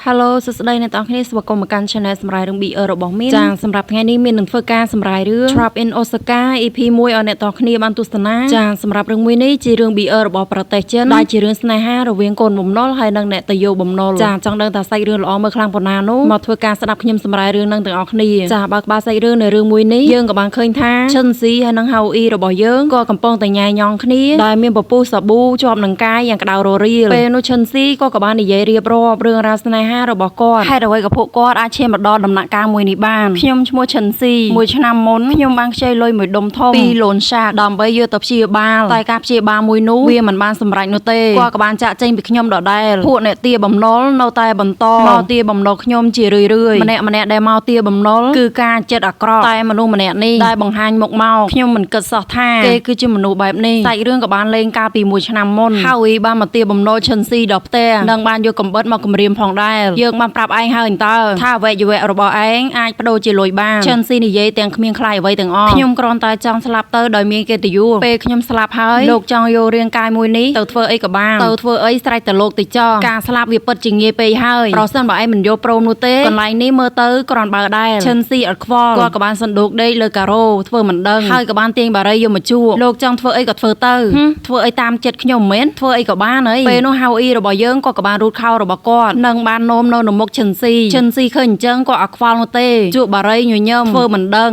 Hello សួស្តីអ្នកទាំងគ្នាស្វាគមន៍មកកាន់ Channel សម្រាប់រឿង BR របស់មានចាសម្រាប់ថ្ងៃនេះមាននឹងធ្វើការសម្រាប់រឿង Trap in Osaka EP 1ឲ្យអ្នកទាំងគ្នាបានទស្សនាចាសម្រាប់រឿងមួយនេះជារឿង BR របស់ប្រទេសចិនដែលជារឿងស្នេហារវាងកូនបំណុលហើយនិងអ្នកតាយោបំណុលចាចង់ដឹងថាសាច់រឿងល្អមើលខ្លាំងប៉ុណ្ណានោះមកធ្វើការស្ដាប់ខ្ញុំសម្រាប់រឿងនឹងទាំងអស់គ្នាចាបើក្បាលសាច់រឿងនៅរឿងមួយនេះយើងក៏បានឃើញថាឈិនស៊ីហើយនិងហៅអ៊ីរបស់យើងក៏កំពុងតែញ៉ាយញងគ្នាដែលមានពពុះសាប៊ូជាប់នឹងកាយយ៉ាងក្តៅររៀលពេលនោះឈិនស៊ីក៏បាននិយាយរៀបរាប់រឿងរ៉ាវស្នេហារបស់គាត់ហេតុអ្វីក៏ពួកគាត់អាចឈានមកដល់ដំណាក់កាលមួយនេះបានខ្ញុំឈ្មោះឈិនស៊ីមួយឆ្នាំមុនខ្ញុំបានខ្ចីលុយមួយដុំធំពីលូនសាកដើម្បីយកទៅព្យាបាលតែការព្យាបាលមួយនោះវាមិនបានសម្រេចនោះទេគាត់ក៏បានចាក់ចេញពីខ្ញុំដដែលពួកអ្នកទាបំណុលនៅតែបន្តមកទាបំណុលខ្ញុំជារឿយៗម្នាក់ដែលមកទាបំណុលគឺការចិត្តអាក្រក់តែមនុស្សម្នាក់នេះដែលបង្ហាញមុខមកខ្ញុំមិនគិតសោះថាគេគឺជាមនុស្សបែបនេះសាច់រឿងក៏បានលេងកាលពីមួយឆ្នាំមុនហើយបានមកទាបំណុលឈិនស៊ីដល់ផ្ទះនិងបានយកកំបិតមកគំរាមផងដែរយើងបានប្រាប់ឯងហើយតើថាអវយវៈរបស់ឯងអាចបដូរជាលុយបានឈិនស៊ីនិយាយទាំងគ្មានខ្លាចអ្វីទាំងអស់ខ្ញុំគ្រាន់តែចង់ស្លាប់ទៅដោយមានកិត្តិយសពេលខ្ញុំស្លាប់ហើយលោកចង់យករាងកាយមួយនេះទៅធ្វើអីក៏បានទៅធ្វើអីស្រេចតែលោកទៅចោលការស្លាប់វាពិតជាងាយពេកហើយប្រសិនបើឯងមិនយកព្រមនោះទេកន្លែងនេះមើលទៅគ្រាន់បើដែរឈិនស៊ីអត់ខ្វល់គាត់ក៏បានសណ្ដូកដេកលើការ៉ូធ្វើមិនដឹងហើយក៏បានទាញបារីយកមកជួលោកចង់ធ្វើអីក៏ធ្វើទៅធ្វើអីតាមចិត្តខ្ញុំមិនមែនធ្វើអីក៏បានអីពេលនោះហៅអ៊ីរបស់យើងក៏បានរូតខោរបស់គាត់និងបាននោមនៅមុខឈិនស៊ីឃើញអញ្ចឹងក៏អត់ខ្វល់នោះទេជួបបារីញញឹមធ្វើមិនដឹ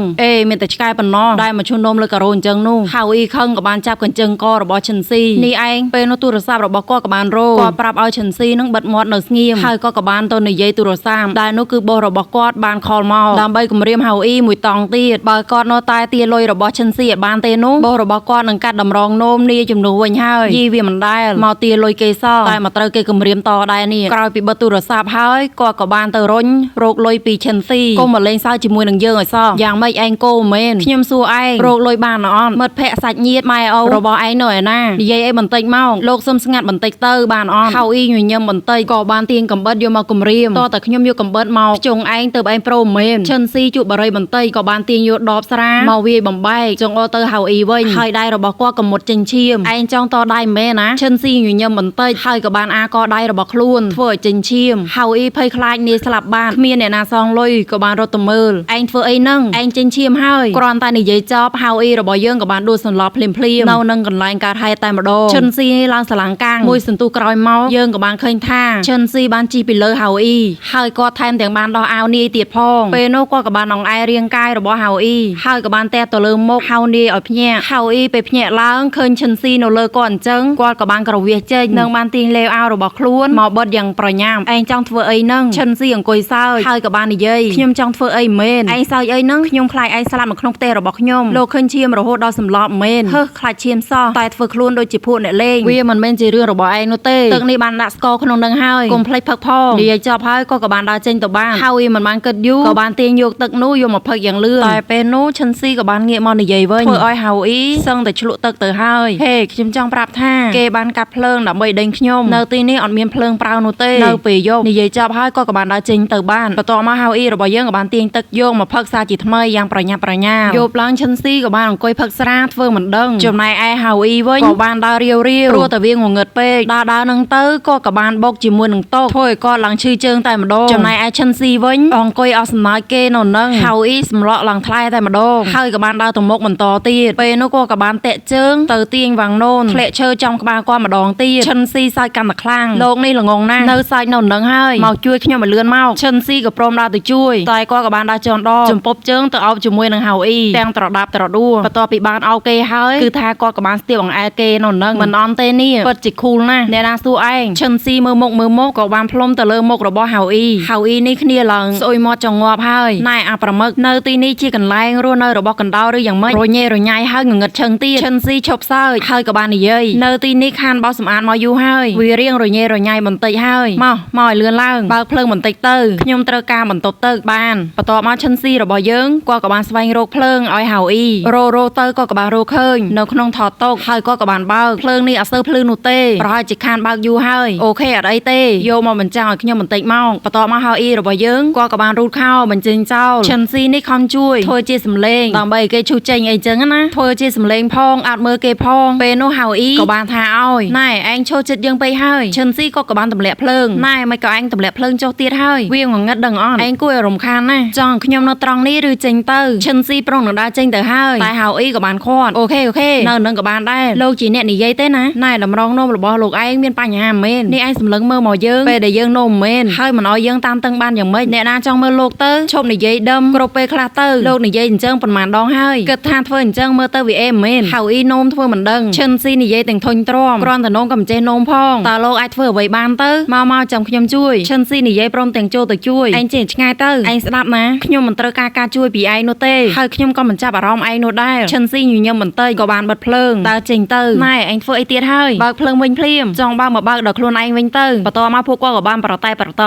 ងមានតែឆ្កែប៉ុណ្ណោះដែលមកឈូននោមលើការ៉ូអញ្ចឹងនោះហៅអ៊ីខឹងក៏បានចាប់កញ្ចឹងករបស់ឈិនស៊ីនេះឯងពេលនោះទូរស័ព្ទរបស់គាត់ក៏បានរោគាត់ប្រាប់ឲ្យឈិនស៊ីនឹងបិទមាត់នៅស្ងៀមហើយក៏បានទៅនិយាយទូរស័ព្ទដែលនោះគឺបោះរបស់គាត់បានខលមកដើម្បីគម្រាមហៅអ៊ីមួយតង់ទៀតបើគាត់នៅតែទាលុយរបស់ឈិនស៊ីអត់បានទេនោះបោះរបស់គាត់នឹងកាត់តម្រងនោមនាជំនួសវិញហើយយីវាមិនដែលមកទាលុយគេសោះតែមកត្រូវគេគម្រាមតដែរនេះក្រោយពីបិទទូរស័ព្ទហើយគាត់ក៏បានទៅរុញរោគលុយពីឈិនស៊ីកុំមកលេងសើចជាមួយនឹងយើងឲ្យសោះយ៉ាងម៉េចឯងគោមែនខ្ញុំសួរឯងរោគលុយបានអត់មិត្តភ័ក្តិសាច់ញាតិម៉ែឪរបស់ឯងនៅឯណានិយាយអីបន្តិចមកលោកសុំស្ងាត់បន្តិចទៅបានអត់ហៅអ៊ីញញឹមបន្តិចក៏បានទាញកំបិតយកមកគំរាមតតែខ្ញុំយកកំបិតមកជងឯងទៅឯងប្រូមែនឈិនស៊ីជួបបារីបន្តិចក៏បានទាញយកដបស្រាមកវាយបំបែកចងអទៅហៅអ៊ីវិញហើយដៃរបស់គាត់ក៏មុតចិញ្ចៀមឯងចង់តដៃមែនណាឈិនស៊ីញញឹមបន្តិចហើយក៏បានអាកដៃរបស់ខ្លួនធ្វើឲ្យចិញ្ចៀមហៅអ៊ីភ័យខ្លាចនាយស្លាប់បាត់គ្មានអ្នកណាសងលុយក៏បានរត់ទៅមើលឯងធ្វើអីហ្នឹងឯងចិញ្ចៀមហើយគ្រាន់តែនិយាយចប់ហៅអ៊ីរបស់យើងក៏បានដួលសន្លប់ភ្លាមនៅនឹងកន្លែងកើតហេតុតែម្ដងឈិនស៊ីឡើងស្រឡាំងកាំងមួយសន្ទុះក្រោយមកយើងក៏បានឃើញថាឈិនស៊ីបានជីពីលើហៅអ៊ីហើយគាត់ថែមទាំងបានដោះអាវនាយទៀតផងពេលនោះគាត់ក៏បានអង្អែរាងកាយរបស់ហៅអ៊ីហើយក៏បានតែទៅលើមុខហៅនាយឲ្យភ្ញាក់ហៅអ៊ីពេលភ្ញាក់ឡើងឃើញឈិនស៊ីនៅលើគាត់អញ្ចឹងគាត់ក៏បានក្រវះចេញនិងបានទាញលេវអាវរបស់ខ្លួនមកបិទយ៉ាងប្រញាប់ឯងចង់ធ្វើអីហ្នឹងឈិនស៊ីអង្គុយសើចហើយក៏បាននិយាយខ្ញុំចង់ធ្វើអីមែនឯងសើចអីហ្នឹងខ្ញុំខ្លាចឯងស្លាប់នៅក្នុងផ្ទះរបស់ខ្ញុំលោកឃើញឈាមរហូតដល់សម្លាប់មែនខ្លាចឈាមសោះតែធ្វើខ្លួនដូចជាពួកអ្នកលេងវាមិនមែនជារឿងរបស់ឯងនោះទេទឹកនេះបានដាក់ស្ករក្នុងនឹងហើយកុំភ្លេចផឹកផងនិយាយចប់ហើយក៏បានដើរចេញទៅបានហើយមិនបានគិតយូរក៏បានទាញយកទឹកនោះយកមកផឹកយ៉ាងលឿនតែពេលនោះឈិនស៊ីក៏បានងាកមកនិយាយវិញធ្វើឲ្យហៅអ៊ីសឹងតែឆ្លក់ទឹកទៅហើយហេខ្ញុំចង់ប្រាប់ថាគេបានកាត់ភ្លើងដើម្បីដេញខ្ញុំនៅទីនេះអត់មានភ្លើងប្រៅនោះទេនៅពេលយប់និយាយចប់ហើយក៏បានដើរចេញទៅបានបន្ទាប់មកហៅអ៊ីរបស់យើងក៏បានទាញទឹកយកមកផឹកសាជាថ្មីយ៉ាងប្រញាប់ប្រញាល់យប់ឡើងឈិនស៊ីក៏បានអង្គុយផឹកស្រាធ្វើមិនដឹងចំណែកឯហៅអ៊ីវិញក៏បានដើររាវព្រោះតែវាងងឹតពេកដើរនឹងទៅក៏បានបុកជាមួយនឹងតុធ្វើឲ្យគាត់ឡើងឈឺជើងតែម្ដងចំណែកឯឈិនស៊ីវិញអង្គុយអស់សំណើចគេនៅនឹងហៅអ៊ីសម្លក់ឡើងថ្លែតែម្ដងហើយក៏បានដើរទៅមុខបន្តទៀតពេលនោះក៏បានតាក់ជើងទៅទាញវាំងនោនធ្លាក់ឈើចំក្បាលគាត់ម្ដងទៀតឈិនស៊ីសើចកាន់តែខ្លាំងលោកនេះល្ងងណាស់នៅសើចនៅនឹងហើយមកជួយខ្ញុំឲ្យលឿនមកឈិនស៊ីក៏ព្រមដើរទៅជួយតែគាត់ក៏បានដើរចនដចំពប់ជើងទៅអោបជាមួយនឹងហៅអ៊ីទាំងត្រដាប់ត្រដួបន្ទាប់ពីបានអោបគេហើយគឺថាគាត់ក៏បានស្ទាបអង្អែលគេនៅនឹងមិនអន់ទេនេះពិតជាខូលណាស់អ្នកណាសួរឯងឈិនស៊ីមើលមុខក៏បានផ្លុំទៅលើមុខរបស់ហៅអ៊ីនេះគ្នាឡើងស្អុយមាត់ចង្អប់ហើយណែអាប្រមឹកនៅទីនេះជាកន្លែងរស់នៅរបស់កណ្ដោឬយ៉ាងម៉េចរញ៉េរញ៉ៃហើយងងឹតឈឹងទៀតឈិនស៊ីឈប់សើចហើយក៏បាននិយាយនៅទីនេះខានបោសសម្អាតមកយូរហើយវារៀងរញ៉េរញ៉ៃបន្តិចហើយមកឲ្យលឿនឡើងបើកភ្លើងបន្តិចទៅខ្ញុំត្រូវការបន្ទប់ទឹកបានបន្ទាប់មកឈិនស៊ីរបស់យើងគាត់ក៏បានស្វែងរកភ្លើងឲ្យហៅអ៊ីរោទៅក៏បានរកឃើញនៅក្នុងថតតុកហើយគាត់ក៏បានបើកភ្លើងនេះអត់សូវភ្លឺនោះទេប្រហែលជាខានបើកយូរហើយអូខេអត់អីទេយកមកបញ្ចាំងឲ្យខ្ញុំបន្តិចមកបន្ទាប់មកហៅអ៊ីរបស់យើងគាត់ក៏បានរូតខោបញ្ចេញចោលឈិនស៊ីនេះខំជួយធ្វើជាសម្លេងដើម្បីគេឈូសចេញអីចឹងណាធ្វើជាសម្លេងផងអត់មើលគេផងពេលនោះហៅអ៊ីក៏បានថាឲ្យណែឯងឈោចិត្តយើងពេកហើយឈិនស៊ីក៏បានទម្លាក់ភ្លើងណែមិនក៏ឯ ឯងទម្លាក់ភ្លើងចុះទៀតហើយវាងងឹតដឹងអត់ឯងគួរឲ្យរំខានណាចង់ខ្ញុំនៅត្រង់នេះឬចេញទៅឈិនស៊ីប្រុងនឹងដើរចេញទៅហើយតែហៅអ៊ីក៏បានខាត់អូខេនៅនឹងក៏បានដែរលោកជាអ្នកនិយាយទេណាណែតម្រងនោមរបស់លោកឯងមានបញ្ហាមែននេះឯងសម្លឹងមើលមកយើងពេលដែលយើងនោមមែនហើយមិនឲ្យយើងតាមតឹងបានយ៉ាងម៉េចអ្នកណាចង់មើលលោកទៅឈប់និយាយដើមគ្រប់ពេលខ្លះទៅលោកនិយាយអញ្ចឹងប៉ុន្មានដងហើយគិតថាធ្វើអញ្ចឹងមើលទៅវាអេមែនហៅអ៊ីនោមធ្វើមិនដឹងឈិនស៊ីនិយាយទាំងធុញទ្រាំគ្រាន់តែនោមក៏មិនចេះនោមផងតើលោកអាចធ្វើអ្វីបានទៅមកចាំខ្ញុំជួយឈិនស៊ីនិយាយព្រមទាំងចូលទៅជួយឯងចេះឆ្ងាយទៅឯងស្ដាប់ណាខ្ញុំមិនត្រូវការជួយពីឯងនោះទេហើយខ្ញុំក៏មិនចាប់អារម្មណ៍ឯងនោះដែរឈិនស៊ីញញឹមបន្តិចក៏បានបិទភ្លើងតើចេញទៅណែឯងធ្វើអីទៀតហើយបើកភ្លើងវិញភ្លាមចង់បើកមកបើកដល់ខ្លួនឯងវិញទៅបន្ទាប់មកពួកគាត់ក៏បានប្រត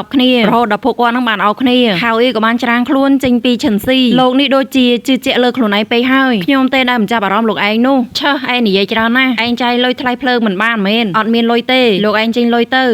បគ្នារហូតដល់ពួកគាត់នឹងបានអោគ្នាហៅអ៊ីក៏បានច្រាងខ្លួនចេញពីឈិនស៊ីលោកនេះដូចជាជឿជាក់លើខ្លួនឯងពេកហើយខ្ញុំទេដែលមិនចាប់អារម្មណ៍លោកឯងនោះឆើឯងនិយាយច្រើនណាស់ឯងចាយលុយថ្លៃភ្លើងមិនបានមែនអត់មានលុយទេលោកឯងចេញលុយទៅ